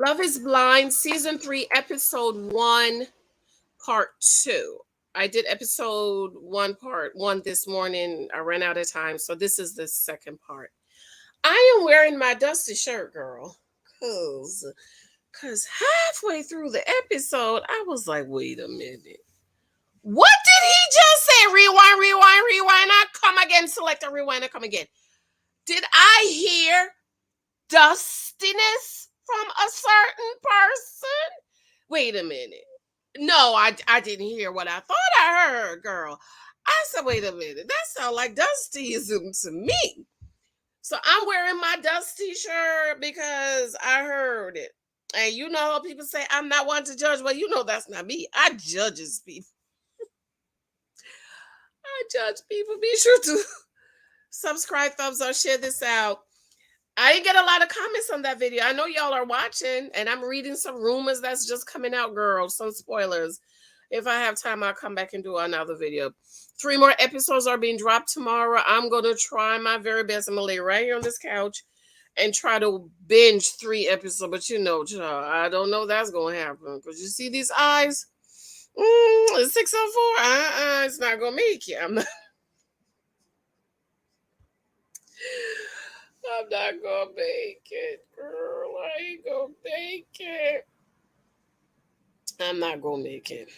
Love is Blind, season 3, episode 1, part 2. I did episode 1, part 1 this morning. I ran out of time, so this is the second part. I am wearing my dusty shirt, girl. Cause halfway through the episode, I was like, wait a minute. What did he just say? Rewind, rewind, rewind. I come again. Select a rewind. I come again. Did I hear dustiness from a certain person? Wait a minute. No, I didn't hear what I thought I heard, girl. I said, wait a minute. That sounds like dustyism to me. So I'm wearing my dusty shirt because I heard it. And you know how people say I'm not one to judge. Well, you know that's not me. I judges people. I judge people. Be sure to subscribe, thumbs up, share this out. I didn't get a lot of comments on that video. I know y'all are watching, and I'm reading some rumors that's just coming out, girls. Some spoilers. If I have time, I'll come back and do another video. 3 more episodes are being dropped tomorrow. I'm going to try my very best. I'm going to lay right here on this couch and try to binge 3 episodes. But you know, child, I don't know that's going to happen. Because you see these eyes? It's 6:04. It's not going to make it. I'm not gonna make it, girl. I ain't gonna make it. I'm not gonna make it.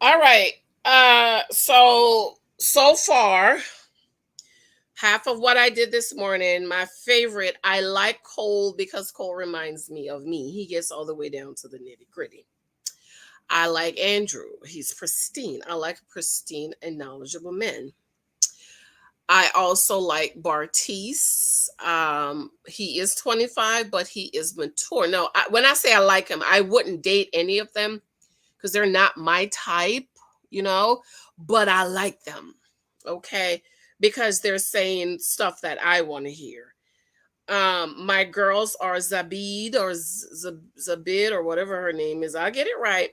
All right. So far, half of what I did this morning, my favorite, I like Cole because Cole reminds me of me. He gets all the way down to the nitty-gritty. I like Andrew. He's pristine. I like pristine and knowledgeable men. I also like Bartice. He is 25, but he is mature. No, when I say I like him, I wouldn't date any of them because they're not my type, but I like them, okay? Because they're saying stuff that I want to hear. My girls are Zabid or Zabid or whatever her name is. I'll get it right.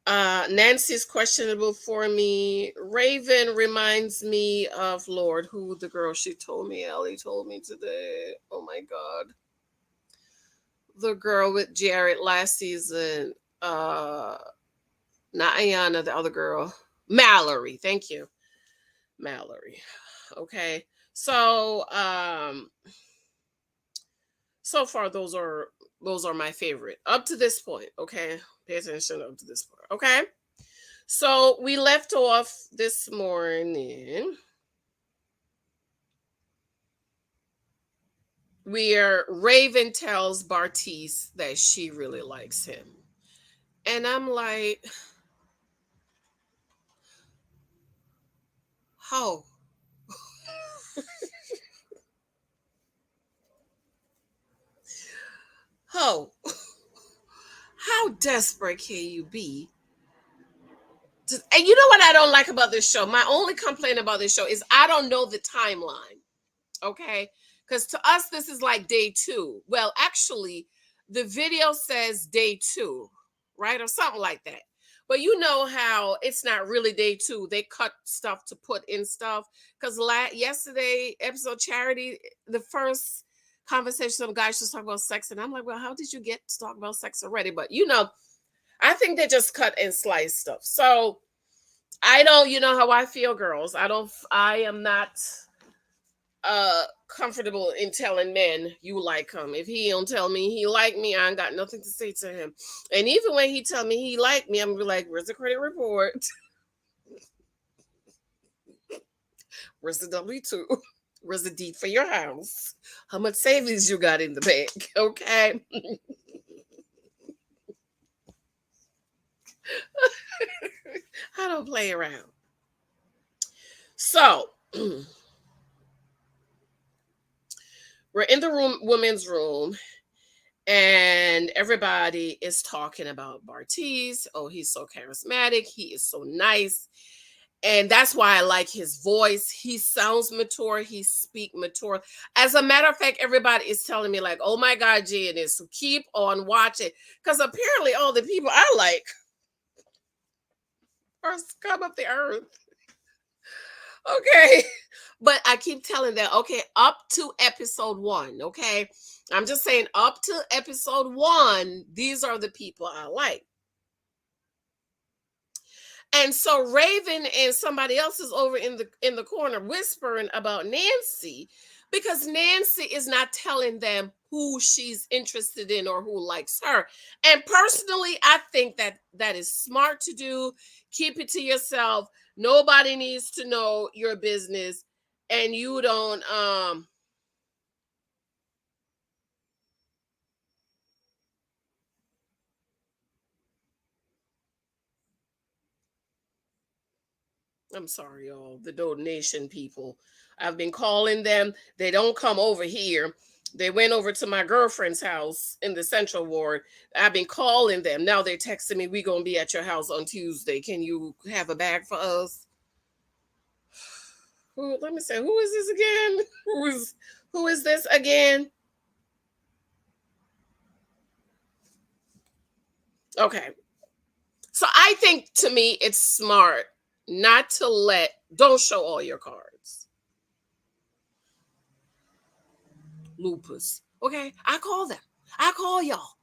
Nancy's questionable for me. Raven reminds me of Lord, who the girl she told me, Ellie told me today. Oh my God. The girl with Jared last season. Not Ayana, the other girl. Mallory. Thank you. Mallory. Okay. So far those are my favorite. Up to this point, okay? Pay attention up to this point, okay? So we left off this morning where Raven tells Bartice that she really likes him. And I'm like, how? How? How desperate can you be? And you know what I don't like about this show? My only complaint about this show is I don't know the timeline. Okay? Because to us, this is like day 2. Well, actually, the video says day 2, right? Or something like that. But you know how it's not really day 2. They cut stuff to put in stuff. Because yesterday, episode Charity, the first conversation, some guys just talking about sex. And I'm like, well, how did you get to talk about sex already? But I think they just cut and slice stuff. So I don't, you know how I feel, girls. I am not comfortable in telling men you like him. If he don't tell me he like me, I ain't got nothing to say to him. And even when he tell me he like me, I'm gonna be like, where's the credit report? Where's the W-2? Where's the deed for your house? How much savings you got in the bank? Okay. I don't play around. So we're in the women's room, and everybody is talking about Bartice. Oh, he's so charismatic. He is so nice. And that's why I like his voice. He sounds mature. He speak mature. As a matter of fact, everybody is telling me like, oh my God, Janice, so keep on watching. Because apparently all the people I like first come up the earth. Okay. But I keep telling them, okay, up to episode one. Okay. I'm just saying, up to episode one, these are the people I like. And so Raven and somebody else is over in the corner whispering about Nancy, because Nancy is not telling them who she's interested in or who likes her. And personally, I think that that is smart to do. Keep it to yourself. Nobody needs to know your business, and you don't I'm sorry, y'all. The donation people. I've been calling them. They don't come over here. They went over to my girlfriend's house in the Central Ward. I've been calling them. Now they're texting me, we going to be at your house on Tuesday. Can you have a bag for us? Who, let me say, who is this again? Who is this again? Okay. So I think, to me, it's smart not to don't show all your cards. Lupus. Okay, I call them. I call y'all.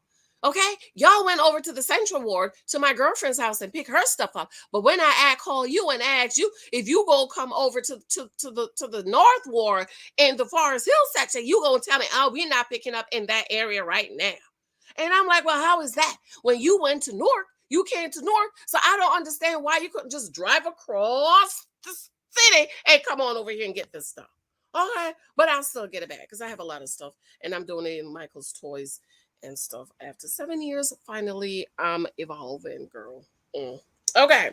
Okay, y'all went over to the Central Ward to my girlfriend's house and pick her stuff up. But when I call you and ask you if you gonna come over to the North Ward in the Forest Hill section, you gonna tell me, oh, we're not picking up in that area right now. And I'm like, well, how is that? When you went to Newark, you came to Newark, so I don't understand why you couldn't just drive across the city and come on over here and get this stuff. Okay, but I'll still get it back because I have a lot of stuff, and I'm donating Michael's toys and stuff. After 7 years, finally, I'm evolving, girl. Mm. Okay,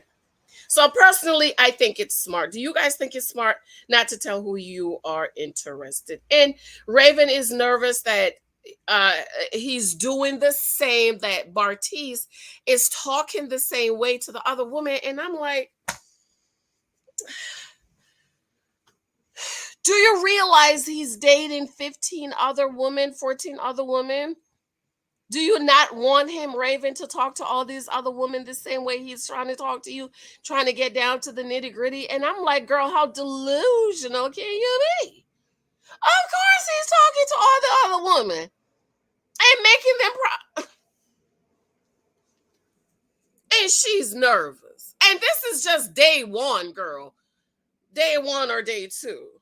so personally, I think it's smart. Do you guys think it's smart not to tell who you are interested in? Raven is nervous that uh he's doing the same, that Bartiz is talking the same way to the other woman, and I'm like, do you realize he's dating 15 other women, 14 other women? Do you not want him, Raven, to talk to all these other women the same way he's trying to talk to you, trying to get down to the nitty gritty? And I'm like, girl, how delusional can you be? Of course, he's talking to all the other women and making them and she's nervous. And this is just day one, girl. Day one or day two,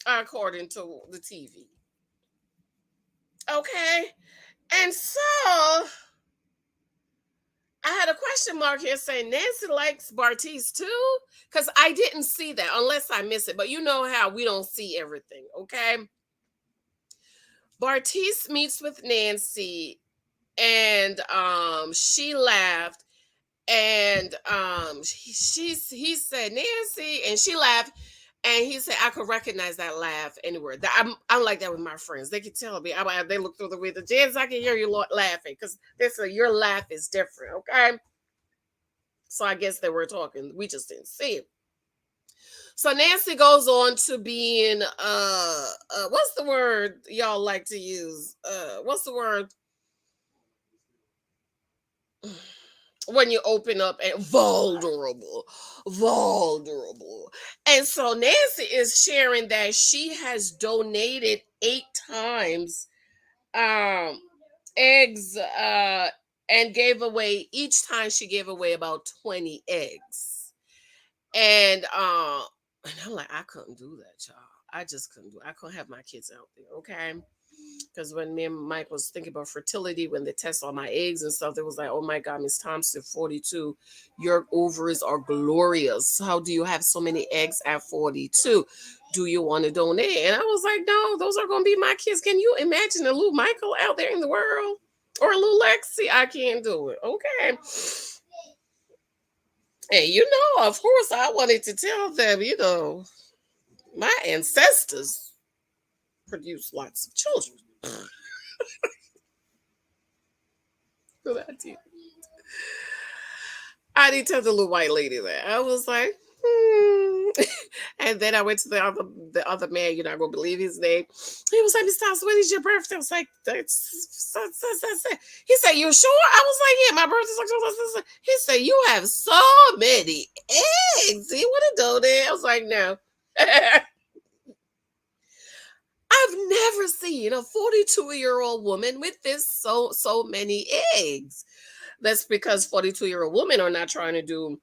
according to the TV. Okay. And so I had a question mark here saying Nancy likes Bartiz too, because I didn't see that unless I miss it. But you know how we don't see everything, okay? Bartiz meets with Nancy, and she laughed, and he said Nancy, and she laughed, and he said I could recognize that laugh anywhere. I'm like that with my friends. They can tell me. They look through the window. Janice, I can hear you laughing because they say your laugh is different, okay? So I guess they were talking. We just didn't see it. So Nancy goes on to being what's the word y'all like to use? What's the word when you open up and vulnerable, vulnerable. And so Nancy is sharing that she has donated 8 times um eggs and gave away, each time she gave away about 20 eggs. And I'm like, I couldn't do that, y'all. I just couldn't do it. I couldn't have my kids out there, okay? Because when me and Mike was thinking about fertility, when they test all my eggs and stuff, they was like, oh my God, Miss Thompson, 42, your ovaries are glorious. How do you have so many eggs at 42? Do you want to donate? And I was like, no, those are going to be my kids. Can you imagine a little Michael out there in the world? Or a little Lexi? I can't do it, okay? And of course, I wanted to tell them, my ancestors produced lots of children. So I did tell the little white lady that. I was like, Hmm. And then I went to the other man. You're not gonna believe his name. He was like, "Mr. House, when is your birthday?" I was like, He said, "You sure?" I was like, "Yeah, my birthday's like." He said, "You have so many eggs. You want to do that?" I was like, "No." I've never seen a 42-year-old woman with this so many eggs. That's because 42-year-old women are not trying to do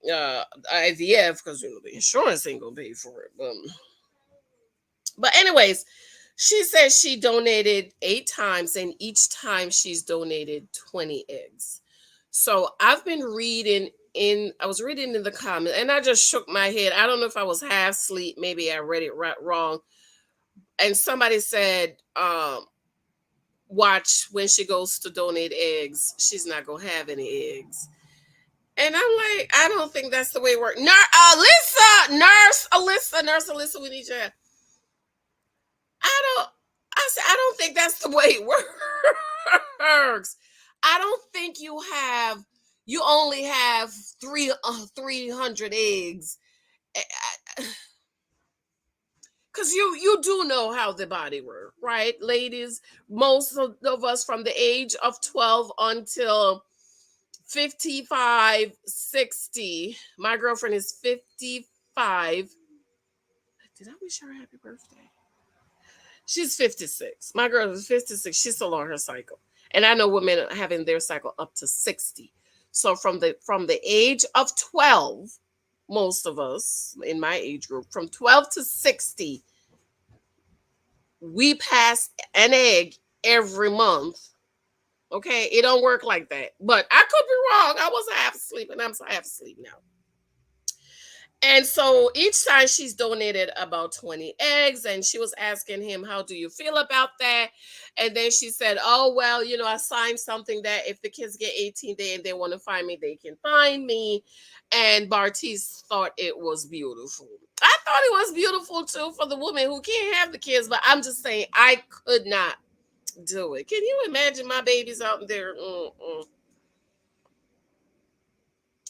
IVF because the insurance ain't gonna pay for it. But anyways, she says she donated 8 times, and each time she's donated 20 eggs. So I've been reading in. I was reading in the comments, and I just shook my head. I don't know if I was half asleep. Maybe I read it wrong. And somebody said, "Watch when she goes to donate eggs. She's not gonna have any eggs." And I'm like, I don't think that's the way it works. Nurse Alyssa, we need your help. I don't. I said, I don't think that's the way it works. I don't think you have. You only have 300 eggs, because you do know how the body works, right, ladies? Most of us from the age of 12 until 55, 60. My girlfriend is 55. Did I wish her happy birthday? She's 56. My girl is 56. She's still on her cycle. And I know women having their cycle up to 60. So from the age of 12, most of us in my age group, from 12 to 60, we pass an egg every month. Okay, it don't work like that. But I could be wrong. I was half asleep, and I'm half asleep now. And so each time she's donated about 20 eggs, and she was asking him, "How do you feel about that?" And then she said, "Oh, well, I signed something that if the kids get 18 day and they want to find me, they can find me." And Bartiz thought it was beautiful. I thought it was beautiful too for the woman who can't have the kids, but I'm just saying I could not do it. Can you imagine my babies out there? Mm-mm.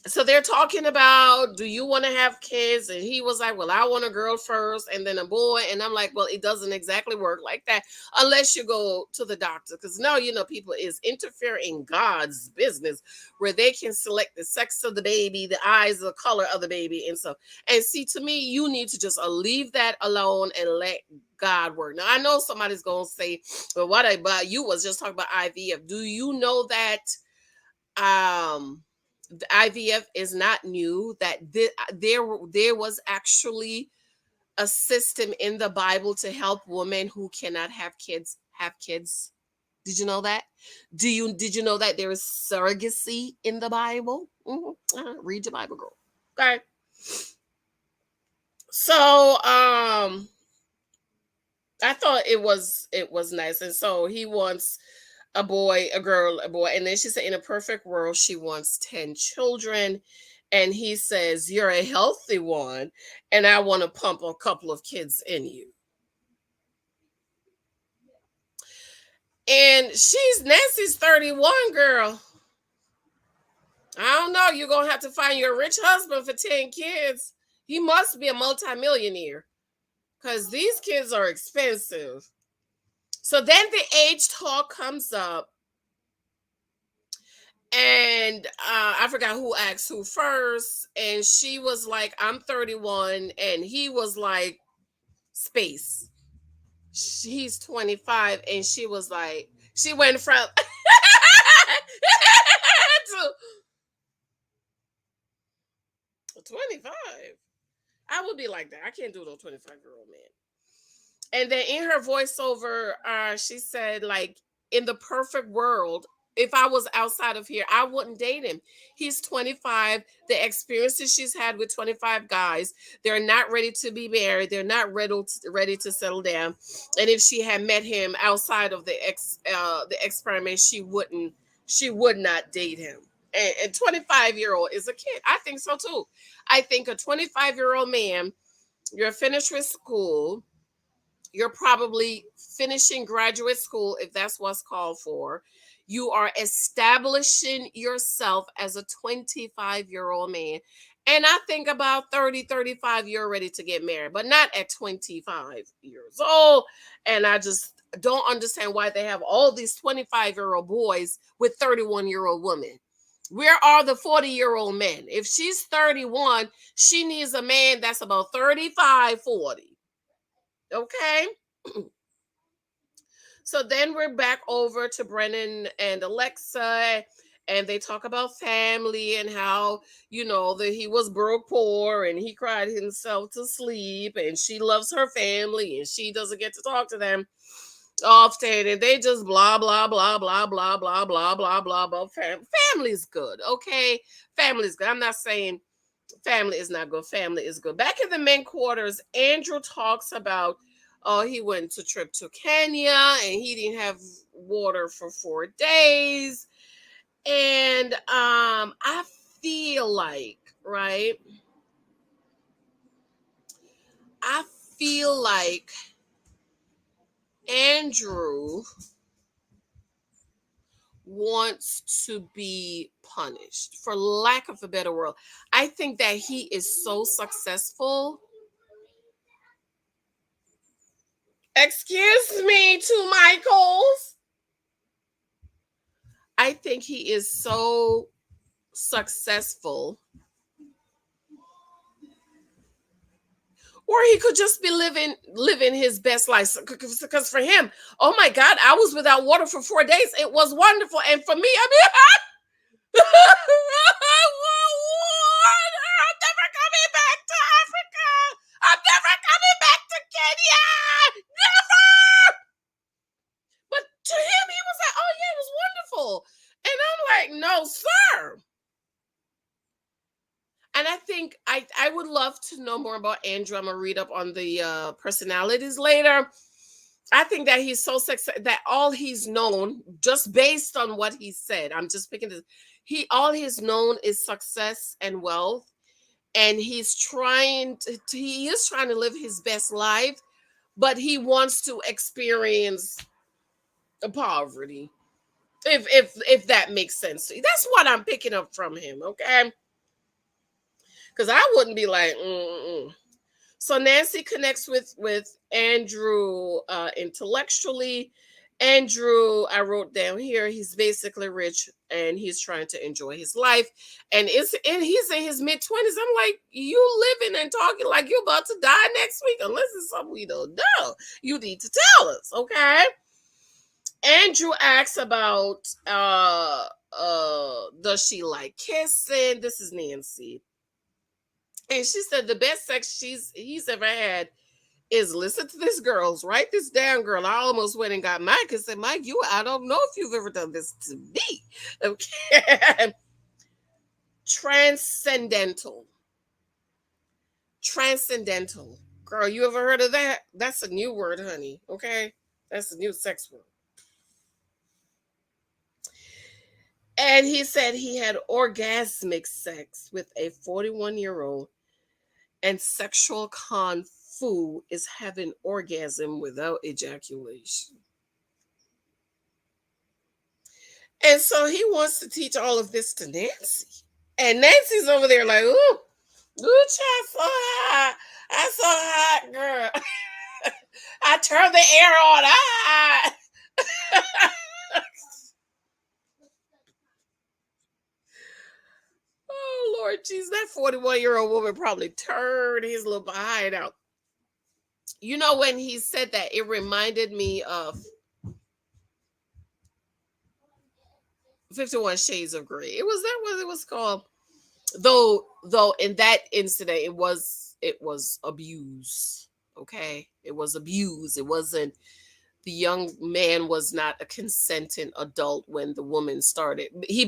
So they're talking about, do you want to have kids? And he was like, well, I want a girl first and then a boy. And I'm like, well, it doesn't exactly work like that unless you go to the doctor, because now people is interfering in God's business, where they can select the sex of the baby, the eyes, the color of the baby, and so. And see, to me, you need to just leave that alone and let God work. Now I know somebody's gonna say, well, what about you was just talking about IVF? Do you know that the IVF is not new? That there was actually a system in the Bible to help women who cannot have kids have kids. Did you know that? Did you know that there is surrogacy in the Bible? Read your Bible, girl. Okay. So I thought it was nice, and so he wants a boy, a girl, a boy. And then she said, in a perfect world, she wants 10 children. And he says, you're a healthy one, and I want to pump a couple of kids in you. And Nancy's 31, girl. I don't know. You're going to have to find your rich husband for 10 kids. He must be a multimillionaire, because these kids are expensive. So then the age talk comes up, and I forgot who asked who first, and she was like, "I'm 31," and he was like, "Space." He's 25, and she was like, she went from to 25. I would be like that. I can't do no 25-year-old man. And then in her voiceover, she said, like, in the perfect world, if I was outside of here, I wouldn't date him. He's 25. The experiences she's had with 25 guys, they're not ready to be married. They're not ready to settle down. And if she had met him outside of the experiment, she would not date him. And 25-year-old is a kid. I think so too. I think a 25-year-old man, you're finished with school, you're probably finishing graduate school, if that's what's called for. You are establishing yourself as a 25-year-old man. And I think about 30, 35, you're ready to get married, but not at 25 years old. And I just don't understand why they have all these 25-year-old boys with 31-year-old women. Where are the 40-year-old men? If she's 31, she needs a man that's about 35, 40. Okay? So then we're back over to Brennan and Alexa, and they talk about family and how, that he was broke poor and he cried himself to sleep, and she loves her family and she doesn't get to talk to them often, and they just blah blah blah blah blah blah blah blah blah blah. Family's good, okay? Family's good. I'm not saying family is not good. Family is good. Back in the main quarters, Andrew talks about, oh, he went to trip to Kenya and he didn't have water for 4 days. And I feel like, right? I feel like Andrew wants to be punished, for lack of a better word. I think that he is so successful. Excuse me, two Michaels. I think he is so successful, or he could just be living his best life. Because for him, oh my God, I was without water for 4 days. It was wonderful, and for me, I mean, I want water. I'm never coming back to Africa. I'm never coming back to Kenya. Never. But to him, he was like, oh yeah, it was wonderful. And I'm like, no, sir. And I think I would love to know more about Andrew. I'm gonna read up on the personalities later. I think that he's so successful that all he's known, just based on what he said, I'm just picking this. All he's known is success and wealth, and he is trying to live his best life, but he wants to experience the poverty. If that makes sense to you, that's what I'm picking up from him. Okay, because I wouldn't be like, mm-mm. So Nancy connects with Andrew intellectually. Andrew, I wrote down here, he's basically rich and he's trying to enjoy his life. And he's in his mid-20s. I'm like, you living and talking like you're about to die next week, unless it's something we don't know. You need to tell us, okay? Andrew asks about does she like kissing? This is Nancy. And she said the best sex he's ever had is, listen to this, girls. Write this down, girl. I almost went and got Mike and said, Mike, I don't know if you've ever done this to me. Okay. Transcendental. Transcendental. Girl, you ever heard of that? That's a new word, honey. Okay. That's a new sex word. And he said he had orgasmic sex with a 41-year-old, and sexual kung fu is having orgasm without ejaculation. And so he wants to teach all of this to Nancy. And Nancy's over there like, ooh, child, so hot. I'm so hot, girl. I turned the air on. Ah. Oh, Lord jeez, that 41-year-old woman probably turned his little behind out. When he said that, it reminded me of 51 Shades of Grey. It was that what it was called. Though in that incident it was abuse. Okay? It was abuse. It wasn't, the young man was not a consenting adult when the woman started. She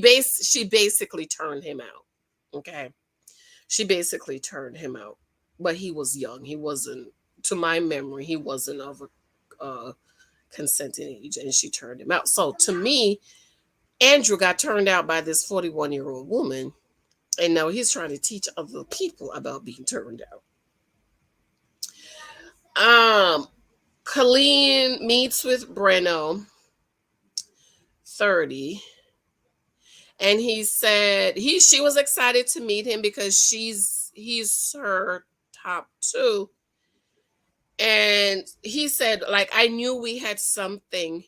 basically turned him out. Okay? She basically turned him out. But he was young. He wasn't, to my memory, he wasn't of a consenting age, and she turned him out. So to me, Andrew got turned out by this 41-year-old woman, and now he's trying to teach other people about being turned out. Colleen meets with Breno, 30, And he said she was excited to meet him because he's her top two. And he said, like, I knew we had something,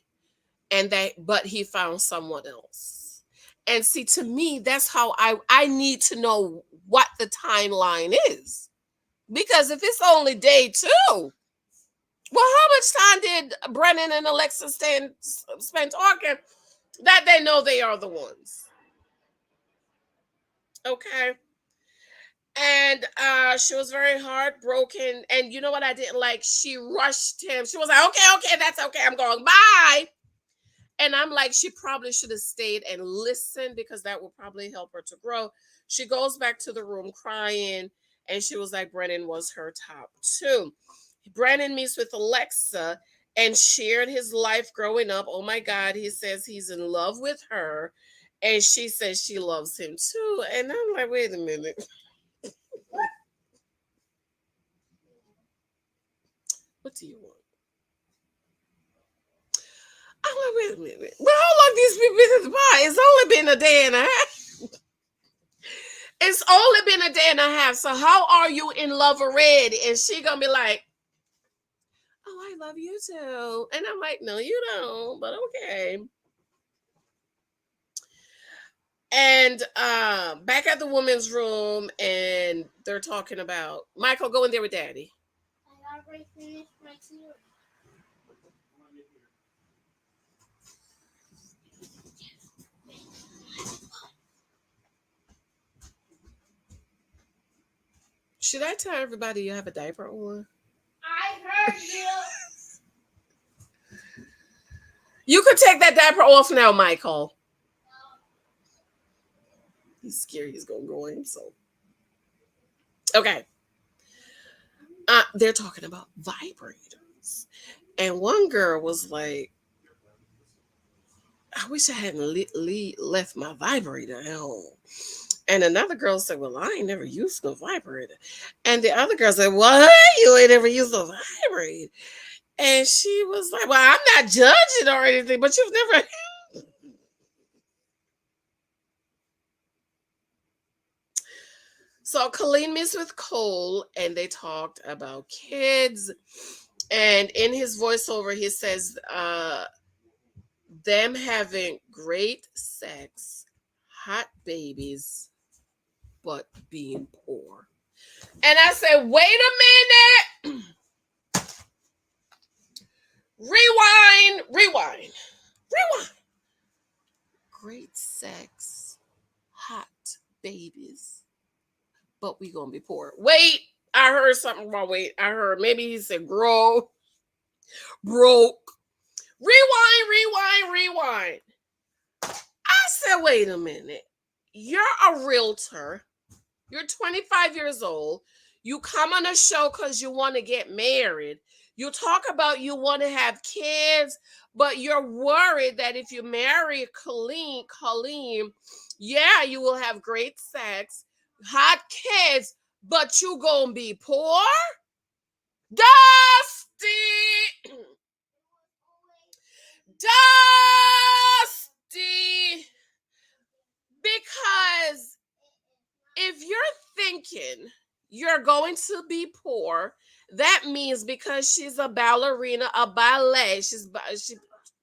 and that, but he found someone else. And see, to me, that's how I need to know what the timeline is. Because if it's only day two, well, how much time did Brennan and Alexa spend talking that they know they are the ones? Okay. And she was very heartbroken. And you know what I didn't like? She rushed him. She was like, okay, okay, that's okay. I'm going, bye. And I'm like, she probably should have stayed and listened because that would probably help her to grow. She goes back to the room crying, and she was like, Brennan was her top two. Brennan meets with Alexa and shared his life growing up. Oh my God, he says he's in love with her, and she says she loves him too. And I'm like, wait a minute. What do you want? I'm like, wait a minute. Well, how long these people been at the bar? It's only been a day and a half. It's only been a day and a half. So how are you in love already? And she gonna be like, oh, I love you too. And I'm like, no, you don't, but okay. And back at the women's room, and they're talking about Michael, go in there with daddy. I already finished my tea. Should I tell everybody you have a diaper on? I heard you. You could take that diaper off now, Michael. He's scared he's gonna go in. So okay. They're talking about vibrators, and one girl was like, "I wish I hadn't left my vibrator at home." And another girl said, "Well, I ain't never used no vibrator." And the other girl said, "What? You ain't never used a vibrator?" And she was like, "Well, I'm not judging or anything, but you've never." So Colleen meets with Cole, and they talked about kids. And in his voiceover, he says, them having great sex, hot babies, but being poor. And I said, wait a minute. Rewind. Great sex, hot babies, but we gonna be poor. Wait, I heard something wrong. Wait, I heard maybe he said grow, broke. Rewind. I said, wait a minute. You're a realtor. You're 25 years old. You come on a show because you want to get married. You talk about you want to have kids, but you're worried that if you marry Colleen, yeah, you will have great sex, hot kids, but you gonna be poor? Dusty! Dusty! Because if you're thinking you're going to be poor, that means because she's a ballerina, a ballet, she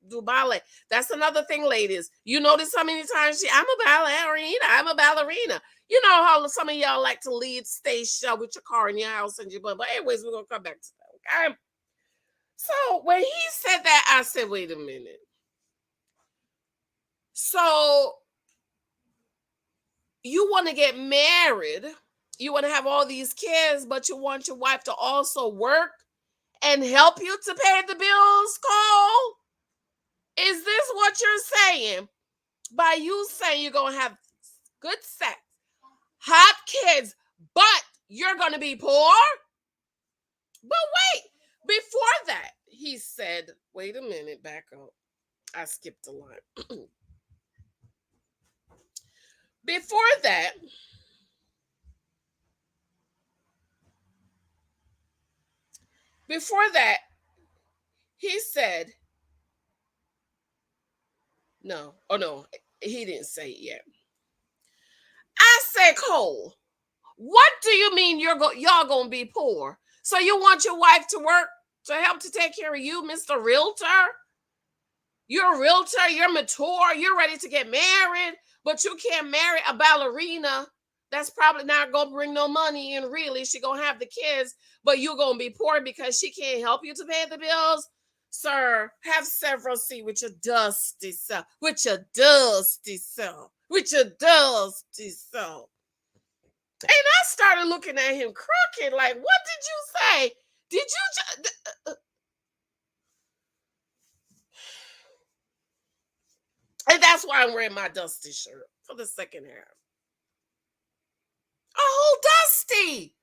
do ballet. That's another thing, ladies. You notice how many times I'm a ballerina, I'm a ballerina. You know how some of y'all like to lead stage show with your car in your house and your but anyways, we're gonna come back to that. Okay. So when he said that, I said, wait a minute. So you want to get married, you want to have all these kids, but you want your wife to also work and help you to pay the bills, Cole? Is this what you're saying? By you saying you're going to have good sex, hot kids, but you're going to be poor? But wait, before that, he said, wait a minute, back up. I skipped a line. Before that, he said, no. Oh, no. He didn't say it yet. I said, Cole, what do you mean y'all gonna be poor? So you want your wife to work to help to take care of you, Mr. Realtor? You're a realtor, you're mature, you're ready to get married, but you can't marry a ballerina that's probably not gonna bring no money in. Really, she gonna have the kids, but you're gonna be poor because she can't help you to pay the bills. Sir, have several seat with your dusty self, with your dusty self, with your dusty self. And I started looking at him crooked, like, what did you say? Did you just and that's why I'm wearing my dusty shirt for the second half. A whole dusty.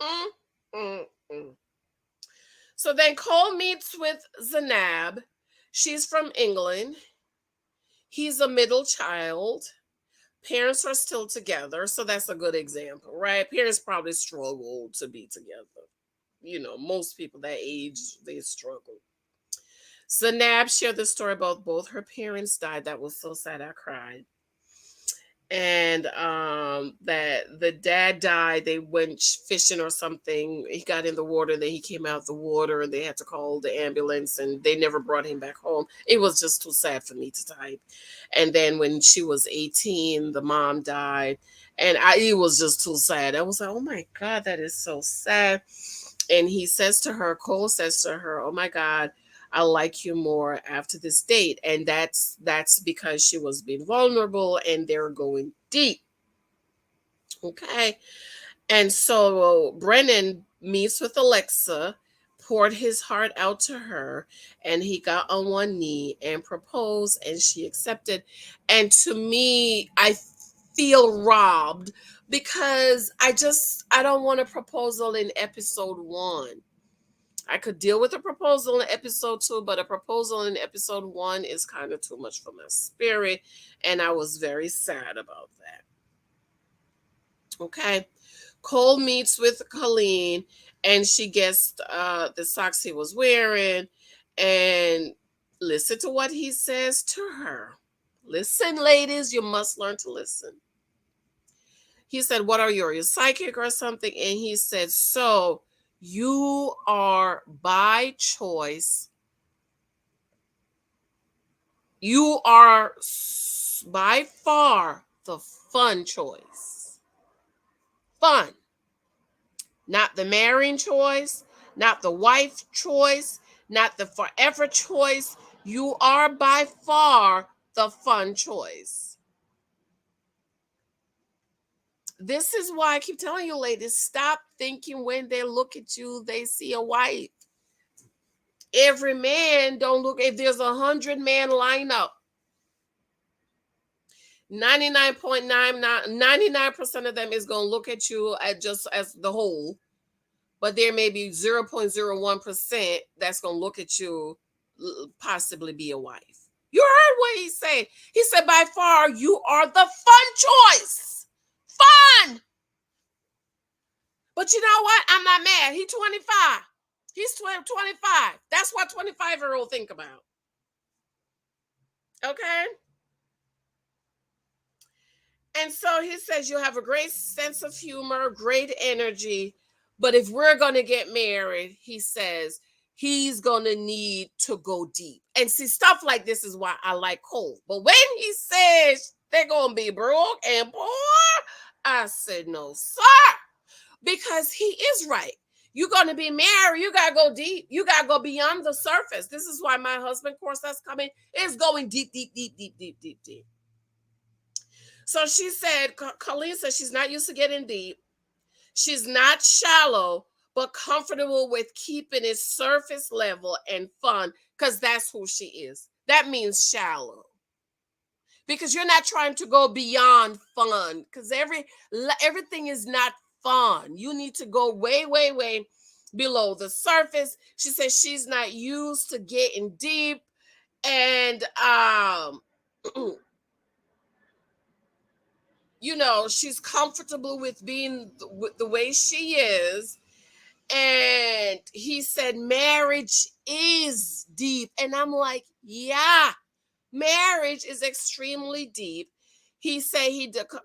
Mm, mm, mm. So then Cole meets with Zanab. She's from England. He's a middle child. Parents are still together. So that's a good example, right? Parents probably struggle to be together. Most people that age, they struggle. Zanab shared the story about both her parents died. That was so sad. I cried. And that the dad died. They went fishing or something. He got in the water, then he came out the water, and they had to call the ambulance, and they never brought him back home. It was just too sad for me to type. And then when she was 18, the mom died, and it was just too sad. I was like, oh my god, that is so sad. And Cole says to her, oh my god, I like you more after this date. And that's because she was being vulnerable and they're going deep. Okay. And so Brennan meets with Alexa, poured his heart out to her, and he got on one knee and proposed, and she accepted. And to me, I feel robbed because I don't want a proposal in episode 1. I could deal with a proposal in episode 2, but a proposal in episode 1 is kind of too much for my spirit. And I was very sad about that. Okay. Cole meets with Colleen and she gets the socks he was wearing. And listen to what he says to her. Listen, ladies, you must learn to listen. He said, what are you? Are you psychic or something? And he said, so you are by choice. You are by far the fun choice. Fun. Not the marrying choice, not the wife choice, not the forever choice. You are by far the fun choice. This is why I keep telling you, ladies, stop thinking when they look at you, they see a wife. Every man don't look, if there's 100-man lineup, 99.99% of them is going to look at you at just as the whole, but there may be 0.01% that's going to look at you, possibly be a wife. You heard what he said. He said, by far, you are the fun choice. Fun. But you know what? I'm not mad. He's 25. He's 25. That's what 25-year-old think about. Okay? And so he says, you have a great sense of humor, great energy. But if we're going to get married, he says, he's going to need to go deep. And see, stuff like this is why I like Cole. But when he says they're going to be broke and poor, I said, no, sir. Because he is right. You're going to be married. You got to go deep. You got to go beyond the surface. This is why my husband course that's coming is going deep, deep, deep, deep, deep, deep, deep. So she said, Colleen said she's not used to getting deep. She's not shallow, but comfortable with keeping it surface level and fun because that's who she is. That means shallow. Because you're not trying to go beyond fun because everything is not fun. You need to go way, way, way below the surface. She says she's not used to getting deep and she's comfortable with being with the way she is. And he said, marriage is deep. And I'm like, yeah, marriage is extremely deep. He said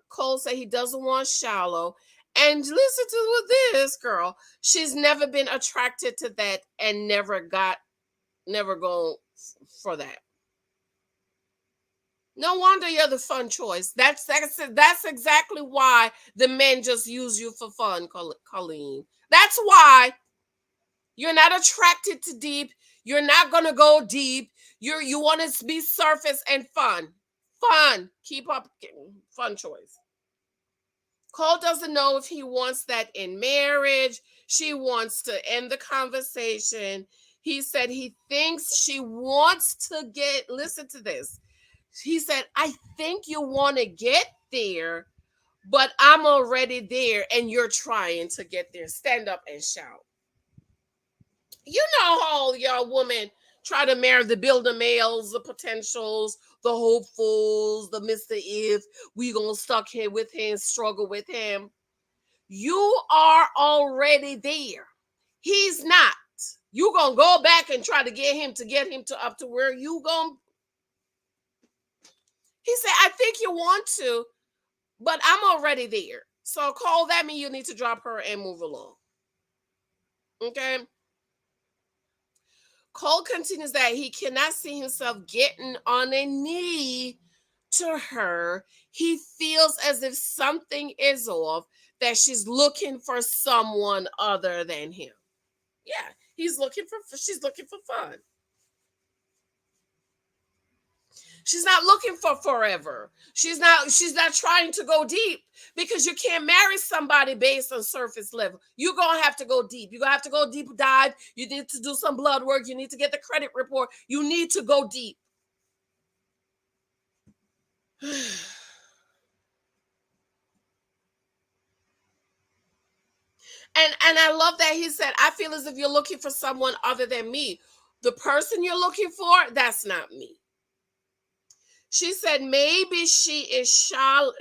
Cole said he doesn't want shallow. And listen to this girl. She's never been attracted to that and never go for that. No wonder you're the fun choice. That's exactly why the men just use you for fun, Colleen. That's why you're not attracted to deep. You're not gonna go deep. You want to be surface and fun. Fun. Keep up. Fun choice. Cole doesn't know if he wants that in marriage. She wants to end the conversation. He said he thinks she wants to listen to this. He said, I think you want to get there, but I'm already there and you're trying to get there. Stand up and shout. You know how y'all women try to marry the builder males, the potentials, the hopefuls, the Mr. If we gonna stuck here with him, struggle with him. You are already there. He's not. You gonna go back and try to get him to up to where you gonna. He said, I think you want to, but I'm already there. So Cole, that means you need to drop her and move along. Okay. Cole continues that he cannot see himself getting on a knee to her. He feels as if something is off, that she's looking for someone other than him. Yeah, she's looking for fun. She's not looking for forever. She's not trying to go deep, because you can't marry somebody based on surface level. You're going to have to go deep. You're going to have to go deep dive. You need to do some blood work. You need to get the credit report. You need to go deep. And I love that he said, I feel as if you're looking for someone other than me. The person you're looking for, that's not me. She said maybe she is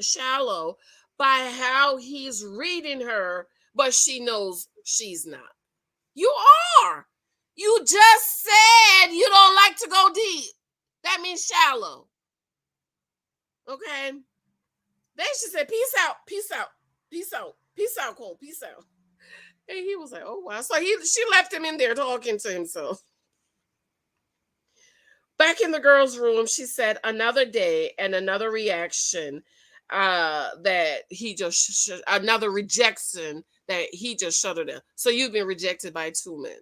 shallow by how he's reading her, but she knows she's not. You are. You just said you don't like to go deep. That means shallow. Okay. Then she said, peace out, peace out, peace out, peace out, Cole, peace out. And he was like, oh wow. So she left him in there talking to himself. Back in the girls' room, she said another day and another reaction, that he just another rejection that he just shut her down. So you've been rejected by two men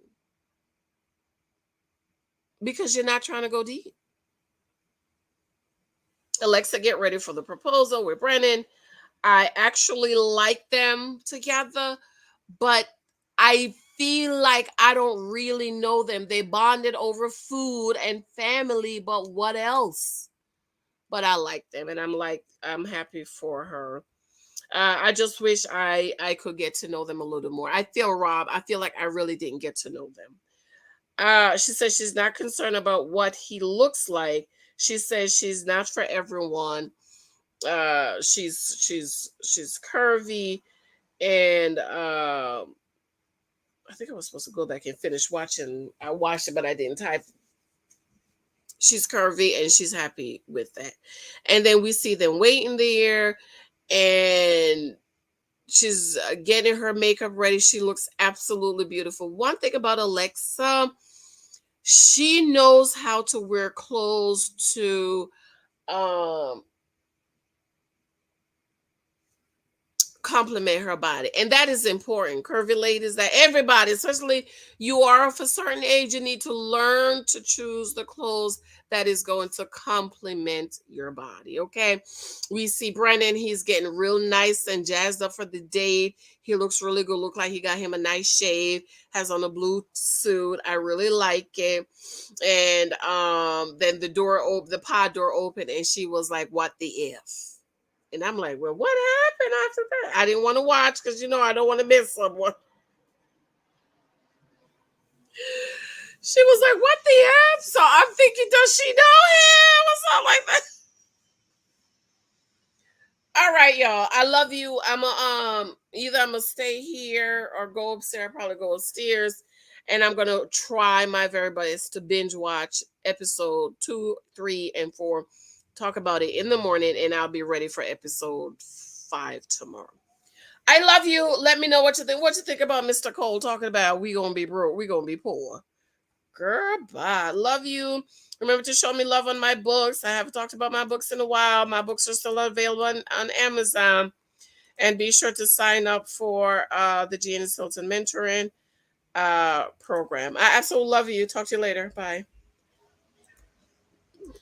because you're not trying to go deep. Alexa, get ready for the proposal with Brennan. I actually like them together, but I feel like I don't really know them. They bonded over food and family, but what else? But I like them, and I'm happy for her. I just wish I could get to know them a little more. I feel robbed. I feel like I really didn't get to know them. She says she's not concerned about what he looks like. She says she's not for everyone. She's curvy, and I think I was supposed to go back and finish watching. I watched it, but I didn't type. She's curvy and she's happy with that. And then we see them waiting there, and she's getting her makeup ready. She looks absolutely beautiful. One thing about Alexa, she knows how to wear clothes to um compliment her body, and that is important. Curvy ladies, that everybody, especially you are of a certain age, you need to learn to choose the clothes that is going to complement your body. Okay, we see Brennan, he's getting real nice and jazzed up for the date. He looks really good, look like he got him a nice shave, has on a blue suit. I really like it. And then the pod door opened, and she was like, what the if? And I'm like, well, what happened after that? I didn't want to watch because, I don't want to miss someone. She was like, what the F? So I'm thinking, does she know him or something like that? All right, y'all. I love you. I'm gonna stay here or go upstairs. Probably go upstairs, and I'm gonna try my very best to binge watch episode 2, 3, and 4. Talk about it in the morning, and I'll be ready for episode 5 tomorrow. I love you. Let me know what you think. What you think about Mr. Cole talking about we gonna be broke, we gonna be poor. Girl, bye. Love you. Remember to show me love on my books. I haven't talked about my books in a while. My books are still available on Amazon. And be sure to sign up for the Janice Hylton mentoring program. I absolutely love you. Talk to you later. Bye.